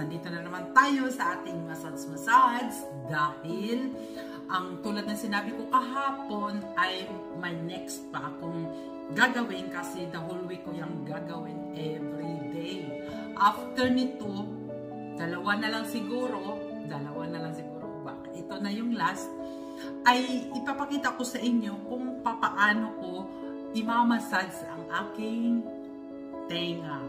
nandito na naman tayo sa ating massage dahil ang tulad ng sinabi ko kahapon ay may next pa akong gagawin kasi the whole week ko yung gagawin every day. After nito, dalawa na lang siguro, ito na yung last, ay ipapakita ko sa inyo kung papaano ko imamassage ang aking tenga.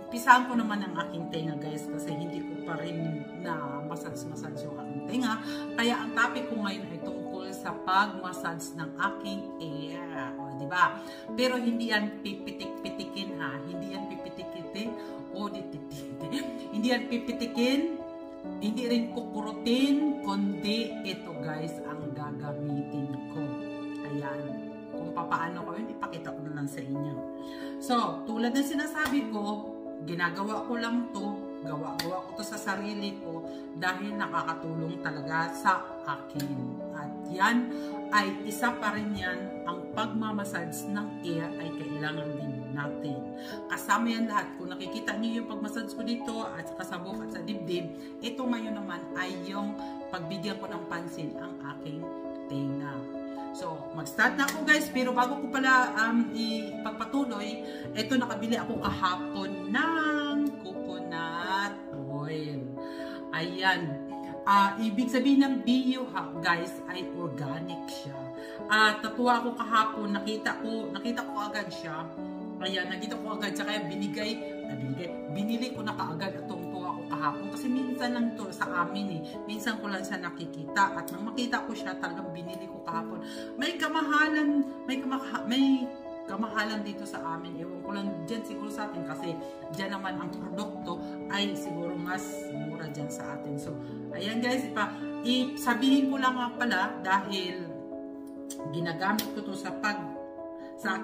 Umpisahan ko naman ang aking tenga guys kasi hindi ko pa rin na massage yung aking tenga. Kaya ang topic ko ngayon ay tungkol sa pag-massage ng aking ear. O, diba? Pero hindi yan pipitik-pitikin ha. Hindi yan pipitikitin o dititikin. Hindi yan pipitikin. Hindi rin kukurutin. Kundi ito guys ang gagamitin ko. Ayan. Kung papaano ko yun, ipakita ko na lang sa inyo. So, tulad ng sinasabi ko, ginagawa ko lang to, gawa ko to sa sarili ko dahil nakakatulong talaga sa akin. At yan ay isa pa rin yan, ang pagmamassage ng ear ay kailangan din natin. Kasama yan lahat. Kung nakikita niyo yung pagmassage ko dito at sa buhok at sa dibdib, ito ngayon naman ay yung pagbigyan ko ng pansin ang aking tenga. So, mag-start na ako guys, pero bago ko pala ipagpatuloy, ito nakabili ako kahapon ng coconut oil. Ayan. Ibig sabihin ng bio guys ay organic siya. Natuwa ako kahapon, nakita ko agad siya. Ayan, nakita ko agad siya, kaya binili ko na kaagad at tungtuwa ako kahapon. Kasi minsan lang to sa amin minsan ko lang siya nakikita at nang makita ko siya talagang binili ko kahapon. May kamahalan dito sa amin. Ewan ko lang dyan siguro sa atin kasi dyan naman ang produkto ay siguro mas mura dyan sa atin. So, ayan guys, sabihin ko lang nga pala dahil ginagamit ko to sa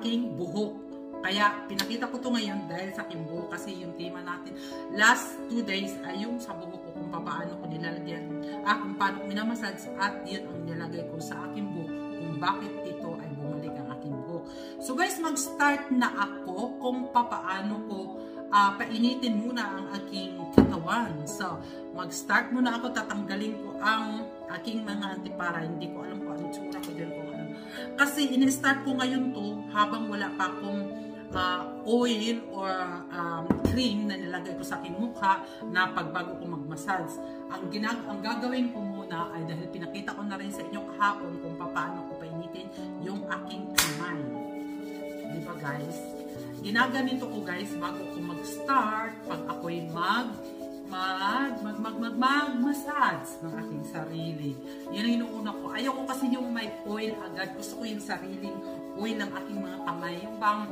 aking buhok. Kaya pinakita ko to ngayon dahil sa aking buhok kasi yung tema natin last 2 days ay yung sa buhok ko kung paano ko nilalagyan, kung paano ko minamassage at yun ang nilagay ko sa aking buhok kung bakit ito ay bumalik ang aking buhok. So guys, mag-start na ako kung paano ko painitin muna ang aking katawan. So, mag-start muna ako, tatanggalin ko ang aking mga antipara. Hindi ko alam kung anong tsura ko dyan kung ano. Kasi in-start ko ngayon to habang wala pa akong oil or cream na nilagay ko sa aking mukha na pagbago ko mag-massage. Ang gagawin ko muna ay dahil pinakita ko na rin sa inyo kahapon kung paano ko painitin yung aking kamay. Diba guys? Ginaganito ko guys bago ko mag-start pag ako'y mag-massage ng aking sarili. Yan ang inuuna ko. Ayaw ko kasi yung may oil agad. Gusto ko yung sariling oil ng aking mga kamay. Yung bang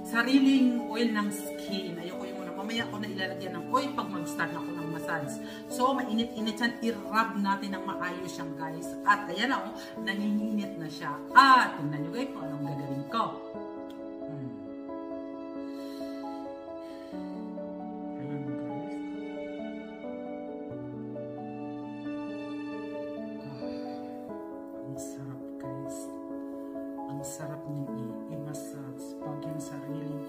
sariling oil ng skin. Ayaw ko yung muna. Mamaya ko na ilalagyan ng oil pag mag-start ako ng massage. So, mainit-init yan. I-rub natin ng maayos siyang guys. At ayan ako, naninginit na siya. At tingnan nyo guys kung anong gagawin ko. Sarap niya i-massage pag yung sariling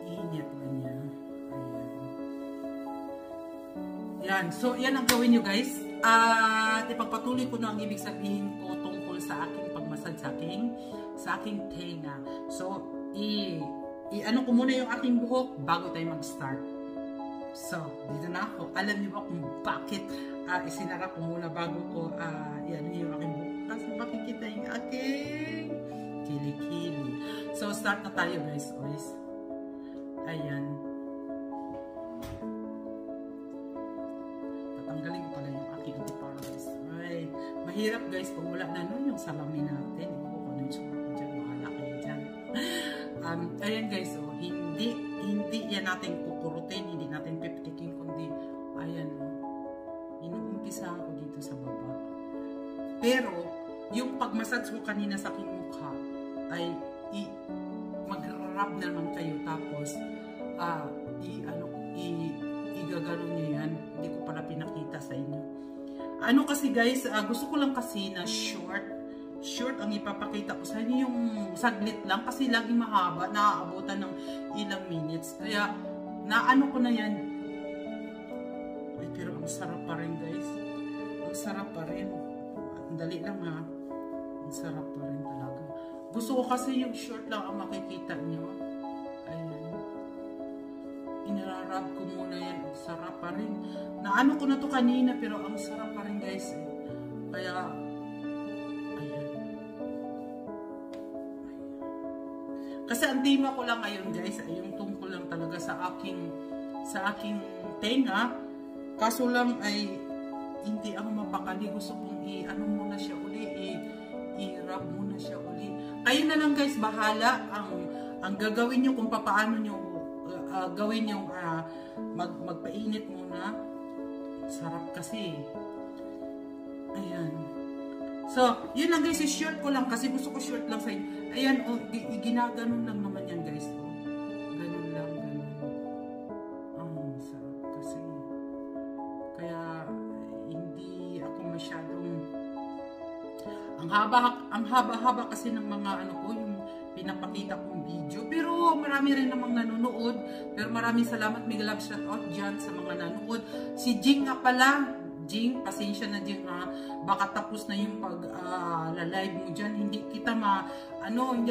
init na niya. Ayan. Yan. So, yan ang gawin nyo guys. At ipagpatuloy ko na ang ibig sabihin ko tungkol sa aking pag-massage sa aking tenga. So, ano ko muna yung aking buhok bago tayo mag-start. So, dito na ako. Alam niyo ba kung bakit isinara ko muna bago ko yan yung aking buhok? Kasi makikita yung aking kilikili. So, start na tayo guys. Ayan. Tatanggalin ko pala yung aking antipara guys. Ay, mahirap guys pag wala na nun yung salamin natin. Hindi ko kung ano yung sura ko dyan. Bahala kayo dyan. Ayan guys. So, hindi yan natin kukurutin. Hindi natin pipitikin. Kundi, ayan. Inuumpisa ako dito sa baba. Pero, yung pag-massage ko kanina sa aking mukha ay mag-rub na naman kayo tapos igagano nyo yan. Hindi ko pala pinakita sa inyo. Ano kasi guys, gusto ko lang kasi na short ang ipapakita ko sa inyo, yung saglit lang kasi laging mahaba, naaabutan ng ilang minutes. Kaya naano ko na yan Pero ang sarap pa rin, guys. Ang sarap pa rin. Ang dali lang ha. Ang sarap pa rin talaga. Gusto ko kasi yung short lang ang makikita nyo. Ayan. Inararab ko muna yan. Ang sarap pa rin. Naano ko na to kanina pero ang sarap pa rin, guys. Kaya, ayan. Kasi ang tema ko lang ngayon, guys, ay yung tungkol lang talaga sa aking tenga. Kaso lang ay hindi ako mapakali. Gusto kong i-ano muna siya uli, i-rub muna siya uli. Kayo na lang, guys, bahala ang gagawin nyo kung paano nyo gawin yung magpainit muna. Sarap kasi. Ayan. So, yun lang, guys, short ko lang kasi gusto ko short lang sa inyo. Ayan, oh, ginaganon lang naman yan, guys. Oh. Ganun lang, ganun. Sarap kasi. Kaya, hindi ako masyadong ang haba kasi ng mga ano ko, yung pinapakita kong video. Pero marami rin namang nanonood. Pero maraming salamat, may love shout out dyan sa mga nanonood. Si Jing nga pala. Jing, pasensya na Jing ha. Baka tapos na yung pag-live mo dyan. Hindi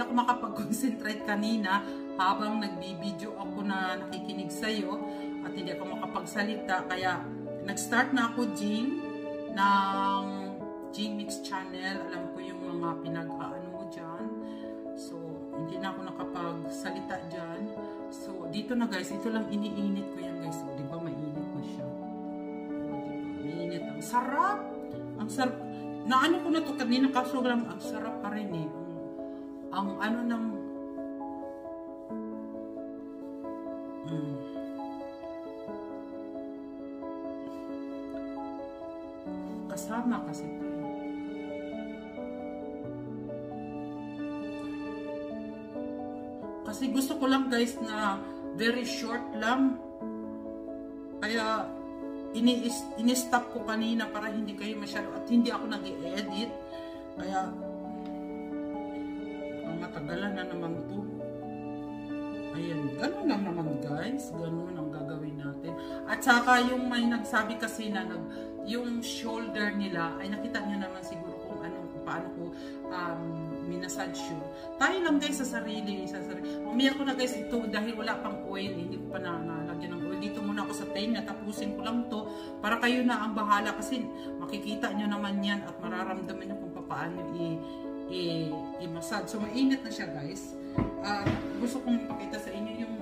ako makapag-concentrate kanina habang nagbibideo ako na nakikinig sa'yo at hindi ako makapagsalita. Kaya nag-start na ako, Jing, ng Jing Mix Channel. Alam ko yung mga pinag-aano mo dyan. So, hindi na ako nakapagsalita dyan. So, dito na, guys. Ito lang iniinit ko yan, guys. So, diba mainit na siya? Mainit. Ang sarap! Ang sarap. Naano ko na to kanina kaso lang ang sarap pa rin eh. Ang ano ng kasama kasi ito eh. Kasi gusto ko lang, guys, na very short lang. Kaya ini-stop ko kanina para hindi kayo masyado at hindi ako nag-i-edit. Kaya matagalan na naman to. Ayan, ganun lang naman, guys. Ganun ang gagawin natin. At saka yung may nagsabi kasi na yung shoulder nila ay nakita nyo naman siguro kung paano ko minasage yun. Tayo lang, guys, sa sarili. Mamaya ko na, guys, ito dahil wala pang oil, hindi ko pa nalagyan ng oil. Dito muna ako sa tenga, tapusin ko lang to para kayo na ang bahala kasi makikita nyo naman yan at mararamdaman nyo kung paano i-massage. So, mainit na siya, guys. Gusto kong ipakita sa inyo yung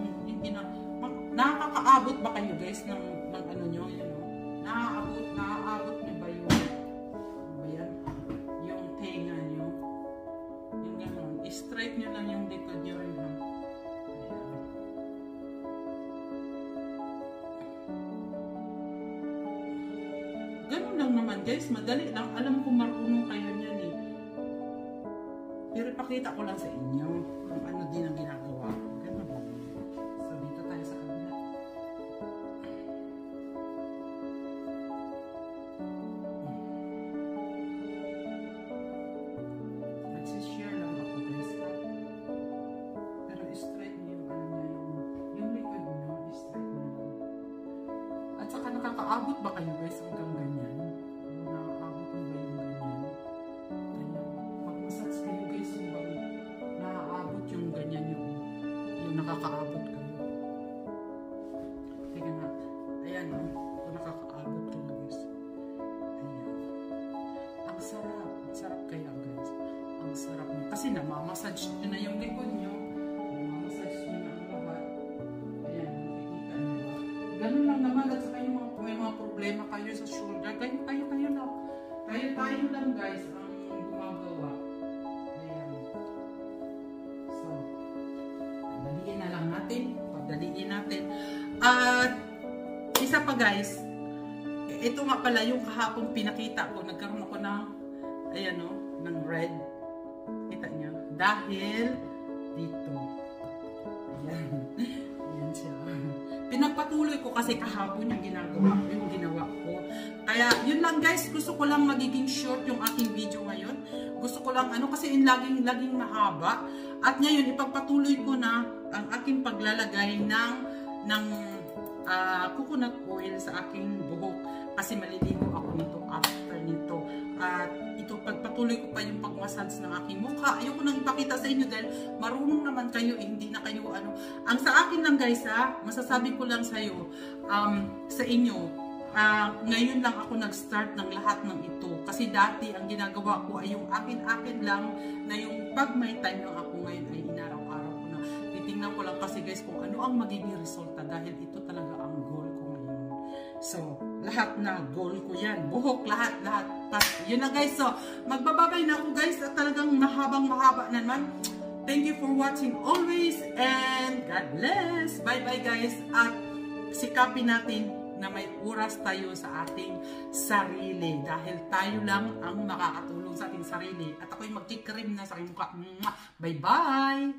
nakakaabot ba kayo, guys, ng ano nyo, yun, no? Naaabot nyo ba yung tenga nyo? Yung gano'n. I-straight nyo lang yung likod nyo rin, ha? Ayan. Ganun lang naman, guys. Madali lang. Alam ko marunong kayo niyan eh. Pero ipakita ko lang sa inyo kung ano din ang ginagawa ko. Ganun. So, dito tayo sa kanila. Nagsishare lang ako, guys. Pero straight nyo yung ano niya, yung likod nyo, straight nyo lang. At saka nakakaabot ba kayo, guys, hanggang ganyan? Nakakaabot mo ba yung ganyan? Mag-massage kayo, guys, yung bang naaabot yung ganyan yung nakakaabot kayo. Teka nga. Ayan, no? Kung nakakaabot kayo, guys. Ayan. Ang sarap. Ang sarap kaya, guys. Ang sarap mo. Kasi namamassage nyo na yung likod nyo. Namamassage nyo na ang lahat. Ayan, nakikita nyo ba? Ganun lang naman. At saka yung may mga problema kayo sa shoulder. Kayo lang. Tayo lang, guys, ang gumagawa. Ayan. So, padaliin na lang natin. Padaliin natin. At, isa pa, guys. Ito nga pala yung kahapon pinakita ko. Nagkaroon ako ng, ayan o, ng red. Kita nyo? Dahil, dito. Ayan. Ayan siya. Pinagpatuloy ko kasi kahapon yung ginawa ko. Kaya, yun lang, guys. Gusto ko lang magiging short yung aking video ngayon. Gusto ko lang, kasi laging mahaba. At ngayon, ipagpatuloy ko na ang aking paglalagay ng coconut oil sa aking buhok. kasi maliligo ako nito after nito. At ito, pagpatuloy ko pa yung pag-massage ng aking mukha. Ayoko nang ipakita sa inyo dahil marunong naman kayo, hindi na kayo ano. Ang sa akin lang guys ha, masasabi ko lang sa inyo, ngayon lang ako nag-start ng lahat ng ito. Kasi dati ang ginagawa ko ay yung akin-akin lang, na yung pag may time lang ako ngayon ay inaraw-araw ko na. Titingnan ko lang kasi guys kung ano ang magiging resulta dahil ito talaga ang goal ko ngayon. So, lahat na goal ko yan. Buhok, lahat. Yun na guys. So, magbababay na ako guys at talagang mahaba naman. Thank you for watching always and God bless. Bye-bye guys. At sikapin natin na may oras tayo sa ating sarili dahil tayo lang ang makakatulong sa ating sarili. At ako'y magkikrim na sa aking mukha. Bye-bye!